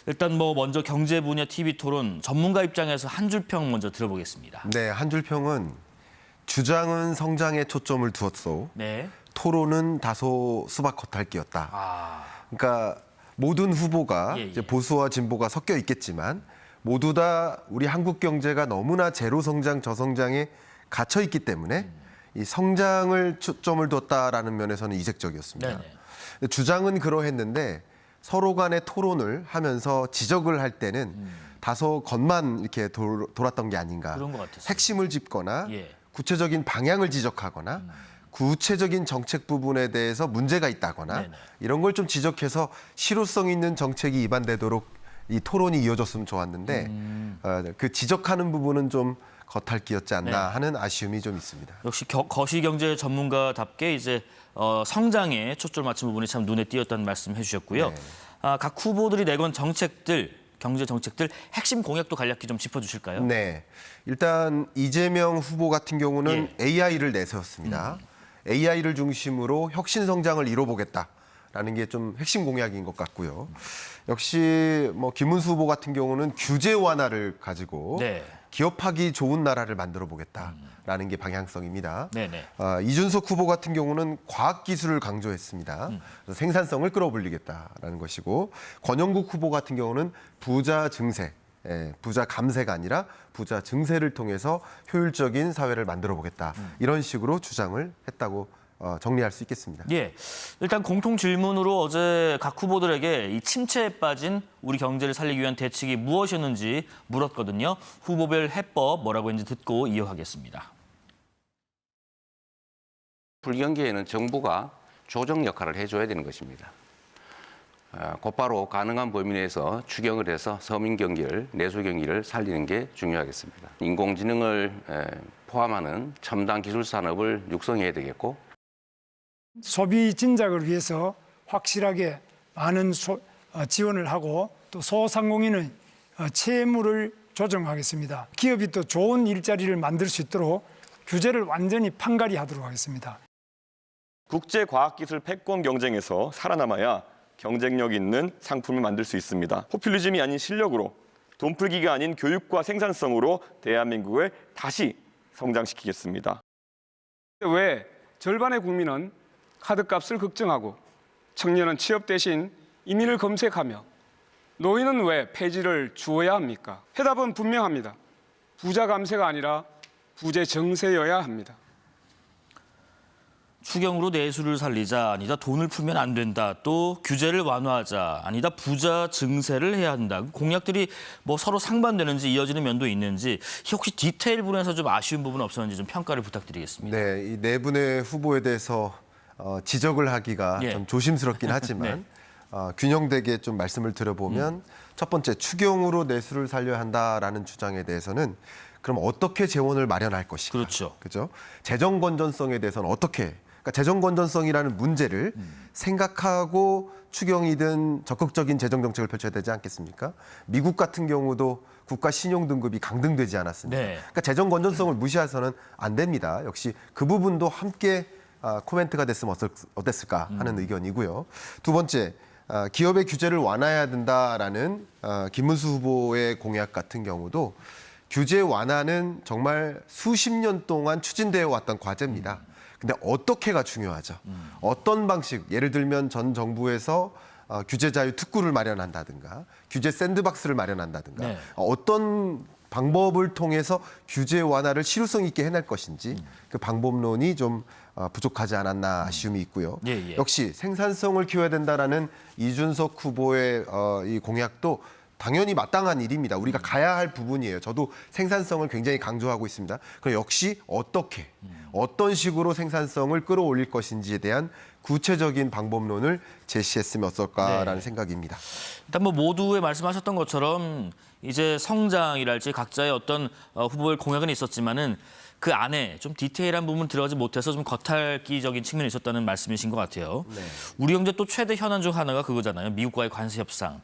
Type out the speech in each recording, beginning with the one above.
일단 먼저 경제 분야 TV 토론 전문가 입장에서 한 줄 평 먼저 들어보겠습니다. 네, 한 줄 평은 주장은 성장에 초점을 두었소. 네. 토론은 다소 수박겉핥기였다. 그러니까 모든 후보가 이제 보수와 진보가 섞여 있겠지만 모두 다 우리 한국 경제가 너무나 제로 성장, 저성장에 갇혀 있기 때문에 이 성장을 초점을 뒀다라는 면에서는 이색적이었습니다. 네네. 주장은 그러했는데 서로 간의 토론을 하면서 지적을 할 때는 다소 겉만 이렇게 돌았던 게 아닌가. 그런 것 같았어요. 핵심을 짚거나 구체적인 방향을 지적하거나 구체적인 정책 부분에 대해서 문제가 있다거나 네네. 이런 걸 좀 지적해서 실효성 있는 정책이 입안되도록 이 토론이 이어졌으면 좋았는데 그 지적하는 부분은 좀 겉핥기였지 않나 하는 아쉬움이 좀 있습니다. 역시 거시경제 전문가답게 이제 성장에 초점을 맞춘 부분이 참 눈에 띄었다는 말씀 해주셨고요. 네. 각 후보들이 내건 정책들, 경제 정책들 핵심 공약도 간략히 좀 짚어주실까요? 네, 일단 이재명 후보 같은 경우는 AI를 내세웠습니다. AI를 중심으로 혁신 성장을 이뤄보겠다라는 게 좀 핵심 공약인 것 같고요. 역시 김문수 후보 같은 경우는 규제 완화를 가지고 기업하기 좋은 나라를 만들어 보겠다라는 게 방향성입니다. 이준석 후보 같은 경우는 과학기술을 강조했습니다. 그래서 생산성을 끌어올리겠다라는 것이고 권영국 후보 같은 경우는 부자 증세, 부자 감세가 아니라 부자 증세를 통해서 효율적인 사회를 만들어 보겠다. 이런 식으로 주장을 했다고 정리할 수 있겠습니다. 일단 공통 질문으로 어제 각 후보들에게 이 침체에 빠진 우리 경제를 살리기 위한 대책이 무엇이었는지 물었거든요. 후보별 해법 뭐라고 했는지 듣고 이어가겠습니다. 불경기에는 정부가 조정 역할을 해줘야 되는 것입니다. 곧바로 가능한 범위 내에서 추경을 해서 서민 경기를, 내수 경기를 살리는 게 중요하겠습니다. 인공지능을 포함하는 첨단 기술 산업을 육성해야 되겠고 소비 진작을 위해서 확실하게 많은 지원을 하고 또 소상공인의 채무를 조정하겠습니다. 기업이 또 좋은 일자리를 만들 수 있도록 규제를 완전히 판갈이 하도록 하겠습니다. 국제과학기술 패권 경쟁에서 살아남아야 경쟁력 있는 상품을 만들 수 있습니다. 포퓰리즘이 아닌 실력으로, 돈풀기가 아닌 교육과 생산성으로 대한민국을 다시 성장시키겠습니다. 왜 절반의 국민은 카드값을 걱정하고 청년은 취업 대신 이민을 검색하며 노인은 왜 폐지를 주어야 합니까? 해답은 분명합니다. 부자 감세가 아니라 부재 정세여야 합니다. 추경으로 내수를 살리자, 아니다 돈을 풀면 안 된다. 또 규제를 완화하자, 아니다 부자 증세를 해야 한다. 공약들이 서로 상반되는지 이어지는 면도 있는지 혹시 디테일 부분에서 좀 아쉬운 부분 없었는지 좀 평가를 부탁드리겠습니다. 네, 이 네 분의 후보에 대해서 지적을 하기가 좀 조심스럽긴 하지만 균형되게 좀 말씀을 드려보면 첫 번째 추경으로 내수를 살려야 한다라는 주장에 대해서는 그럼 어떻게 재원을 마련할 것인가? 그렇죠. 재정 건전성에 대해서는 어떻게? 그러니까 재정 건전성이라는 문제를 생각하고 추경이든 적극적인 재정 정책을 펼쳐야 되지 않겠습니까? 미국 같은 경우도 국가 신용 등급이 강등되지 않았습니까? 그러니까 재정 건전성을 무시해서는 안 됩니다. 역시 그 부분도 함께 코멘트가 됐으면 어땠을까 하는 의견이고요. 두 번째, 기업의 규제를 완화해야 된다라는 김문수 후보의 공약 같은 경우도 규제 완화는 정말 수십 년 동안 추진되어 왔던 과제입니다. 근데 어떻게가 중요하죠. 어떤 방식, 예를 들면 전 정부에서 규제 자유 특구를 마련한다든가 규제 샌드박스를 마련한다든가 어떤 방법을 통해서 규제 완화를 실효성 있게 해낼 것인지 그 방법론이 좀 부족하지 않았나 아쉬움이 있고요. 역시 생산성을 키워야 된다라는 이준석 후보의 이 공약도 당연히 마땅한 일입니다. 우리가 가야 할 부분이에요. 저도 생산성을 굉장히 강조하고 있습니다. 그럼 역시 어떻게, 어떤 식으로 생산성을 끌어올릴 것인지에 대한 구체적인 방법론을 제시했으면 어떨까라는 생각입니다. 일단 모두의 말씀하셨던 것처럼 이제 성장이랄지 각자의 어떤 후보의 공약은 있었지만은 그 안에 좀 디테일한 부분 들어가지 못해서 좀 겉핥기적인 측면이 있었다는 말씀이신 것 같아요. 우리 경제 또 최대 현안 중 하나가 그거잖아요. 미국과의 관세 협상.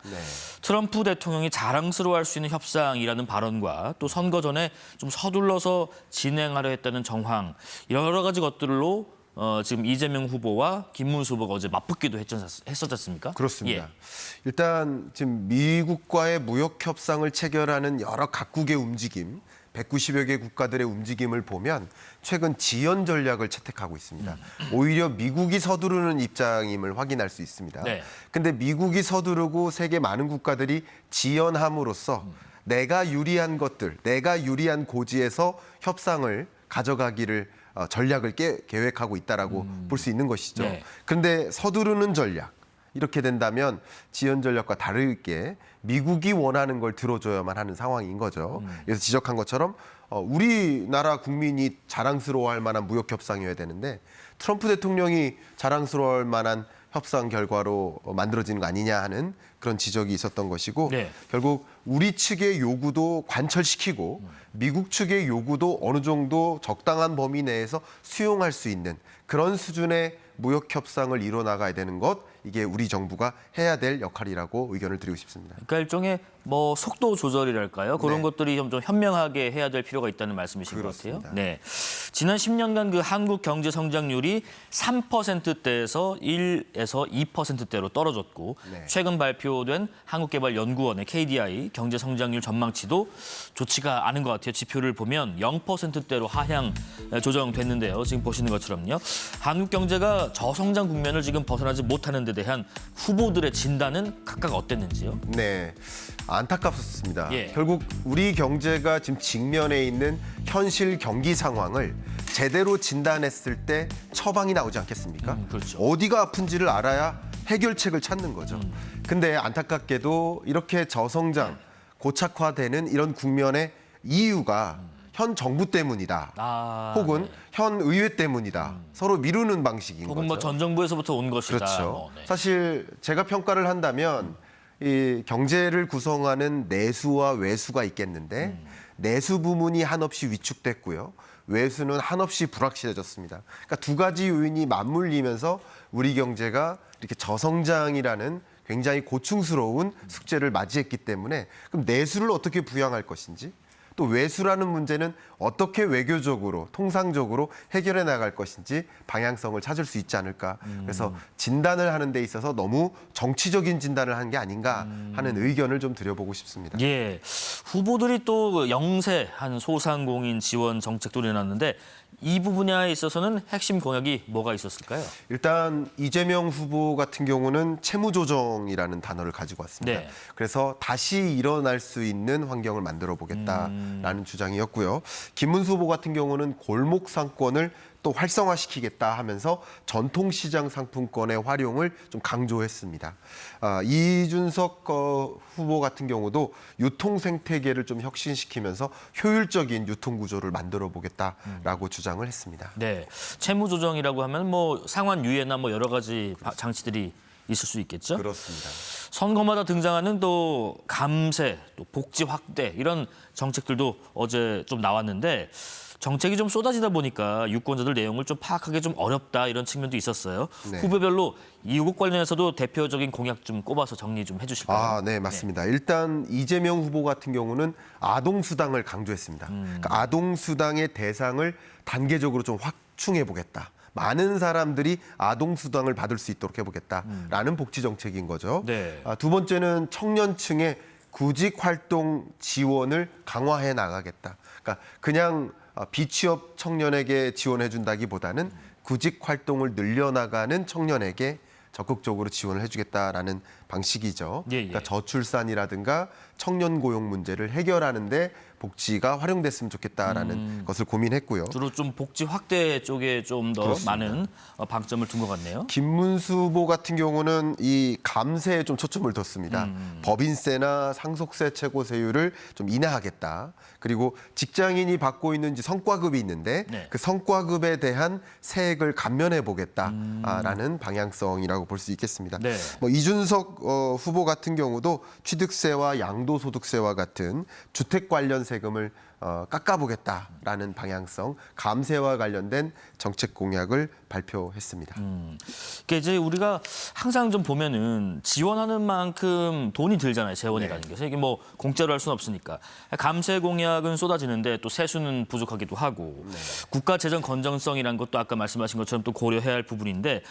트럼프 대통령이 자랑스러워할 수 있는 협상이라는 발언과 또 선거 전에 좀 서둘러서 진행하려 했다는 정황. 여러 가지 것들로 지금 이재명 후보와 김문수 후보가 어제 맞붙기도 했었지 않습니까? 그렇습니다. 예. 일단 지금 미국과의 무역 협상을 체결하는 여러 각국의 움직임, 190여 개 국가들의 움직임을 보면 최근 지연 전략을 채택하고 있습니다. 오히려 미국이 서두르는 입장임을 확인할 수 있습니다. 네. 근데 미국이 서두르고 세계 많은 국가들이 지연함으로써 내가 유리한 것들, 내가 유리한 고지에서 협상을 가져가기를 전략을 계획하고 있다라고 볼 수 있는 것이죠. 네. 그런데 서두르는 전략, 이렇게 된다면 지연 전략과 다르게 미국이 원하는 걸 들어줘야만 하는 상황인 거죠. 그래서 지적한 것처럼 우리나라 국민이 자랑스러워할 만한 무역 협상이어야 되는데 트럼프 대통령이 자랑스러워할 만한 협상 결과로 만들어지는 거 아니냐 하는 그런 지적이 있었던 것이고 네. 결국 우리 측의 요구도 관철시키고 미국 측의 요구도 어느 정도 적당한 범위 내에서 수용할 수 있는 그런 수준의 무역 협상을 이뤄나가야 되는 것, 이게 우리 정부가 해야 될 역할이라고 의견을 드리고 싶습니다. 그러니까 일종의 뭐 속도 조절이랄까요? 그런 네. 것들이 좀 현명하게 해야 될 필요가 있다는 말씀이신 그렇습니다. 것 같아요. 네. 지난 10년간 그 한국 경제 성장률이 3%대에서 1에서 2%대로 떨어졌고 네. 최근 발표된 한국개발연구원의 KDI 경제 성장률 전망치도 좋지가 않은 것 같아요. 지표를 보면 0%대로 하향 조정됐는데요. 지금 보시는 것처럼요. 한국 경제가 저성장 국면을 지금 벗어나지 못하는 데 대한 후보들의 진단은 각각 어땠는지요? 네, 안타깝습니다. 예. 결국 우리 경제가 지금 직면해 있는 현실 경기 상황을 제대로 진단했을 때 처방이 나오지 않겠습니까? 그렇죠. 어디가 아픈지를 알아야 해결책을 찾는 거죠. 근데 안타깝게도 이렇게 저성장, 고착화되는 이런 국면의 이유가 현 정부 때문이다. 혹은 네. 현 의회 때문이다. 서로 미루는 방식인 혹은 거죠. 뭐 전 정부에서부터 온 것이다. 그렇죠. 뭐, 네. 사실 제가 평가를 한다면 이 경제를 구성하는 내수와 외수가 있겠는데 내수 부문이 한없이 위축됐고요. 외수는 한없이 불확실해졌습니다. 그러니까 두 가지 요인이 맞물리면서 우리 경제가 이렇게 저성장이라는 굉장히 고충스러운 숙제를 맞이했기 때문에 그럼 내수를 어떻게 부양할 것인지 또 외수라는 문제는 어떻게 외교적으로 통상적으로 해결해 나갈 것인지 방향성을 찾을 수 있지 않을까. 그래서 진단을 하는 데 있어서 너무 정치적인 진단을 한 게 아닌가 하는 의견을 좀 드려보고 싶습니다. 예, 후보들이 또 영세한 소상공인 지원 정책도 내놨는데 이 분야에 있어서는 핵심 공약이 뭐가 있었을까요? 일단 이재명 후보 같은 경우는 채무조정이라는 단어를 가지고 왔습니다. 네. 그래서 다시 일어날 수 있는 환경을 만들어 보겠다라는 주장이었고요. 김문수 후보 같은 경우는 골목 상권을 또 활성화시키겠다 하면서 전통시장 상품권의 활용을 좀 강조했습니다. 이준석 후보 같은 경우도 유통생태계를 좀 혁신시키면서 효율적인 유통구조를 만들어 보겠다라고 주장을 했습니다. 네, 채무 조정이라고 하면 뭐 상환 유예나 뭐 여러 가지 장치들이 있을 수 있겠죠. 그렇습니다. 선거마다 등장하는 또 감세, 또 복지 확대 이런 정책들도 어제 좀 나왔는데 정책이 좀 쏟아지다 보니까 유권자들 내용을 좀 파악하기 좀 어렵다 이런 측면도 있었어요. 네. 후보별로 이곡 관련해서도 대표적인 공약 좀 꼽아서 정리 좀 해주실까요? 네, 맞습니다. 일단 이재명 후보 같은 경우는 아동수당을 강조했습니다. 그러니까 아동수당의 대상을 단계적으로 좀 확충해 보겠다. 많은 사람들이 아동수당을 받을 수 있도록 해보겠다라는 복지 정책인 거죠. 네. 두 번째는 청년층의 구직활동 지원을 강화해 나가겠다. 그러니까 그냥 비취업 청년에게 지원해준다기보다는 구직활동을 늘려나가는 청년에게 적극적으로 지원을 해주겠다라는 방식이죠. 예, 예. 그러니까 저출산이라든가 청년 고용 문제를 해결하는데 복지가 활용됐으면 좋겠다라는 것을 고민했고요. 주로 좀 복지 확대 쪽에 좀 더 그렇습니다. 많은 방점을 둔 것 같네요. 김문수 후보 같은 경우는 이 감세에 좀 초점을 뒀습니다. 법인세나 상속세 최고세율을 좀 인하하겠다. 그리고 직장인이 받고 있는 성과급이 있는데 네. 그 성과급에 대한 세액을 감면해 보겠다라는 방향성이라고 볼 수 있겠습니다. 네. 뭐 이준석 후보 같은 경우도 취득세와 양도소득세와 같은 주택 관련 세금을 깎아보겠다라는 방향성, 감세와 관련된 정책 공약을 발표했습니다. 그러니까 이제 우리가 항상 좀 보면은 지원하는 만큼 돈이 들잖아요. 재원이라는 게. 그래서 이게 뭐 공짜로 할 수는 없으니까. 감세 공약은 쏟아지는데 또 세수는 부족하기도 하고. 국가 재정 건전성이라는 것도 아까 말씀하신 것처럼 또 고려해야 할 부분인데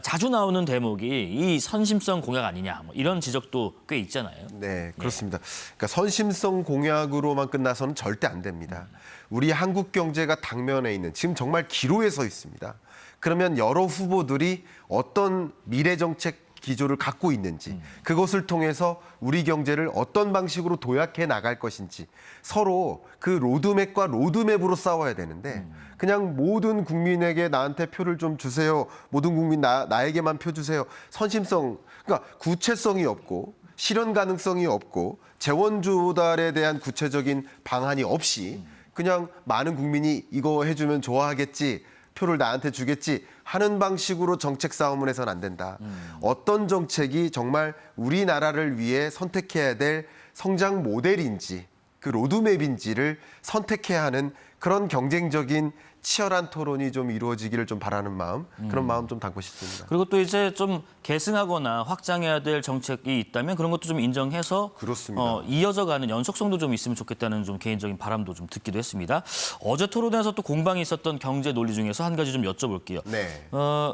자주 나오는 대목이 이 선심성 공약 아니냐 뭐 이런 지적도 꽤 있잖아요. 네, 그렇습니다. 그러니까 선심성 공약으로만 끝나서는 절대 안 됩니다. 우리 한국 경제가 당면에 있는 지금 정말 기로에 서 있습니다. 그러면 여러 후보들이 어떤 미래 정책 기조를 갖고 있는지 그것을 통해서 우리 경제를 어떤 방식으로 도약해 나갈 것인지 서로 그 로드맵과 로드맵으로 싸워야 되는데 그냥 모든 국민에게 나한테 표를 좀 주세요. 모든 국민 나에게만 표 주세요. 선심성, 그러니까 구체성이 없고 실현 가능성이 없고 재원 조달에 대한 구체적인 방안이 없이 그냥 많은 국민이 이거 해주면 좋아하겠지, 표를 나한테 주겠지 하는 방식으로 정책 싸움을 해서는 안 된다. 어떤 정책이 정말 우리나라를 위해 선택해야 될 성장 모델인지 그 로드맵인지를 선택해야 하는 그런 경쟁적인 치열한 토론이 좀 이루어지기를 좀 바라는 마음, 그런 마음 좀 담고 싶습니다. 그리고 또 이제 좀 계승하거나 확장해야 될 정책이 있다면 그런 것도 좀 인정해서 그렇습니다. 이어져가는 연속성도 좀 있으면 좋겠다는 좀 개인적인 바람도 좀 듣기도 했습니다. 어제 토론회에서 또 공방이 있었던 경제 논리 중에서 한 가지 좀 여쭤볼게요. 네.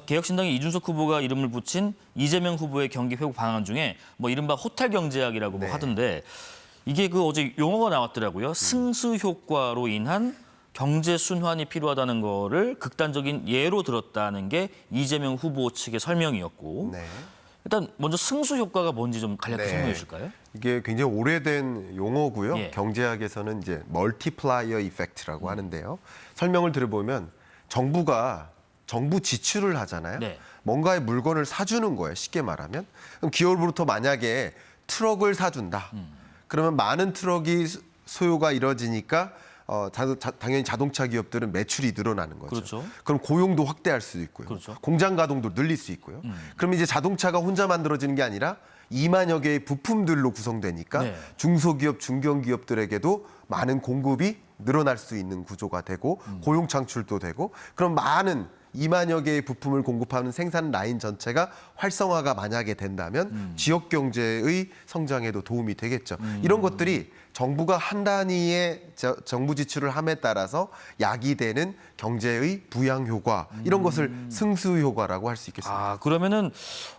개혁신당의 이준석 후보가 이름을 붙인 이재명 후보의 경기 회복 방안 중에 뭐 이른바 호텔 경제학이라고 뭐 하던데 이게 그 어제 용어가 나왔더라고요. 승수 효과로 인한 경제 순환이 필요하다는 거를 극단적인 예로 들었다는 게 이재명 후보 측의 설명이었고 네. 일단 먼저 승수 효과가 뭔지 좀 간략히 설명해 주실까요? 이게 굉장히 오래된 용어고요. 예. 경제학에서는 이제 멀티플라이어 이펙트라고 하는데요. 설명을 들어보면 정부 지출을 하잖아요. 네. 뭔가의 물건을 사주는 거예요. 쉽게 말하면. 그럼 기업으로부터 만약에 트럭을 사준다. 그러면 많은 트럭이 소요가 이뤄지니까 당연히 자동차 기업들은 매출이 늘어나는 거죠. 그렇죠. 그럼 고용도 확대할 수도 있고요. 그렇죠. 공장 가동도 늘릴 수 있고요. 그럼 이제 자동차가 혼자 만들어지는 게 아니라 2만여 개의 부품들로 구성되니까 네. 중소기업, 중견기업들에게도 많은 공급이 늘어날 수 있는 구조가 되고 고용 창출도 되고 그럼 많은 2만여 개의 부품을 공급하는 생산 라인 전체가 활성화가 만약에 된다면 지역 경제의 성장에도 도움이 되겠죠. 이런 것들이 정부가 한 단위의 정부 지출을 함에 따라서 야기되는 경제의 부양 효과 이런 것을 승수 효과라고 할 수 있겠습니다. 그러면은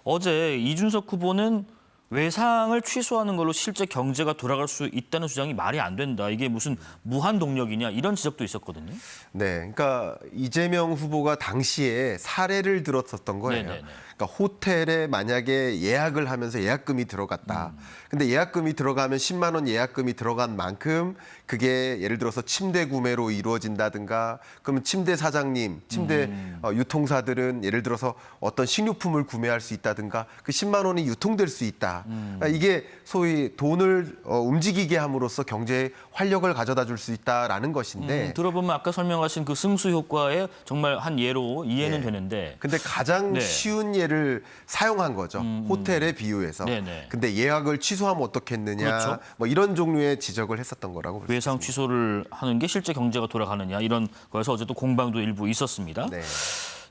어제 이준석 후보는 외상을 취소하는 걸로 실제 경제가 돌아갈 수 있다는 주장이 말이 안 된다. 이게 무슨 무한 동력이냐 이런 지적도 있었거든요. 네, 그러니까 이재명 후보가 당시에 사례를 들었었던 거예요. 네네네. 그러니까 호텔에 만약에 예약을 하면서 예약금이 들어갔다. 근데 예약금이 들어가면 10만 원 예약금이 들어간 만큼 그게 예를 들어서 침대 구매로 이루어진다든가 그러면 침대 사장님, 침대 유통사들은 예를 들어서 어떤 식료품을 구매할 수 있다든가 그 10만 원이 유통될 수 있다. 그러니까 이게 소위 돈을 움직이게 함으로써 경제에 활력을 가져다 줄 수 있다라는 것인데 들어보면 아까 설명하신 그 승수 효과에 정말 한 예로 이해는 네. 되는데 근데 가장 네. 쉬운 예를 사용한 거죠. 호텔에 비유해서. 네네. 근데 예약을 취소하면 어떻겠느냐. 그렇죠. 뭐 이런 종류의 지적을 했었던 거라고 볼 수 외상 있습니다. 취소를 하는 게 실제 경제가 돌아가느냐 이런 거에서 어제 또 공방도 일부 있었습니다. 네.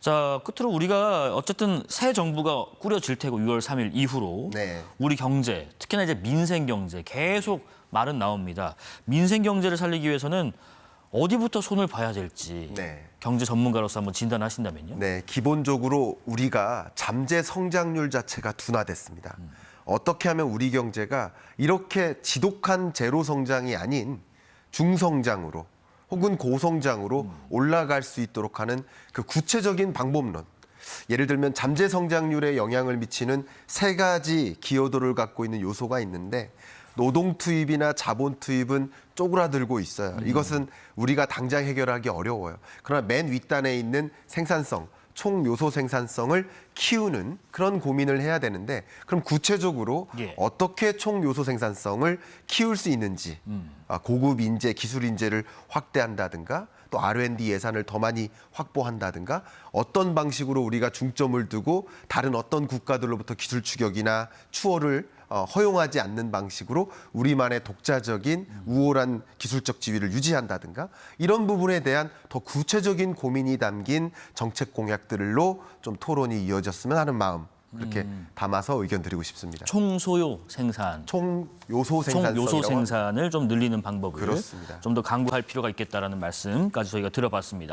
자, 끝으로 우리가 어쨌든 새 정부가 꾸려질 테고 6월 3일 이후로 네. 우리 경제, 특히나 이제 민생 경제 계속 말은 나옵니다. 민생 경제를 살리기 위해서는 어디부터 손을 봐야 될지 네. 경제 전문가로서 한번 진단하신다면요. 네, 기본적으로 우리가 잠재 성장률 자체가 둔화됐습니다. 어떻게 하면 우리 경제가 이렇게 지독한 제로 성장이 아닌 중성장으로 혹은 고성장으로 올라갈 수 있도록 하는 그 구체적인 방법론. 예를 들면 잠재 성장률에 영향을 미치는 3가지 기여도를 갖고 있는 요소가 있는데 노동 투입이나 자본 투입은 쪼그라들고 있어요. 이것은 우리가 당장 해결하기 어려워요. 그러나 맨 윗단에 있는 생산성, 총 요소 생산성을 키우는 그런 고민을 해야 되는데 그럼 구체적으로 예. 어떻게 총 요소 생산성을 키울 수 있는지 고급 인재, 기술 인재를 확대한다든가 또 R&D 예산을 더 많이 확보한다든가 어떤 방식으로 우리가 중점을 두고 다른 어떤 국가들로부터 기술 추격이나 추월을 허용하지 않는 방식으로 우리만의 독자적인 우월한 기술적 지위를 유지한다든가 이런 부분에 대한 더 구체적인 고민이 담긴 정책 공약들로 좀 토론이 이어졌으면 하는 마음 그렇게 담아서 의견 드리고 싶습니다. 총소요 생산, 총요소 생산성이라고 총요소 생산을 좀 늘리는 방법을 그렇습니다. 좀 더 강구할 필요가 있겠다라는 말씀까지 저희가 들어봤습니다.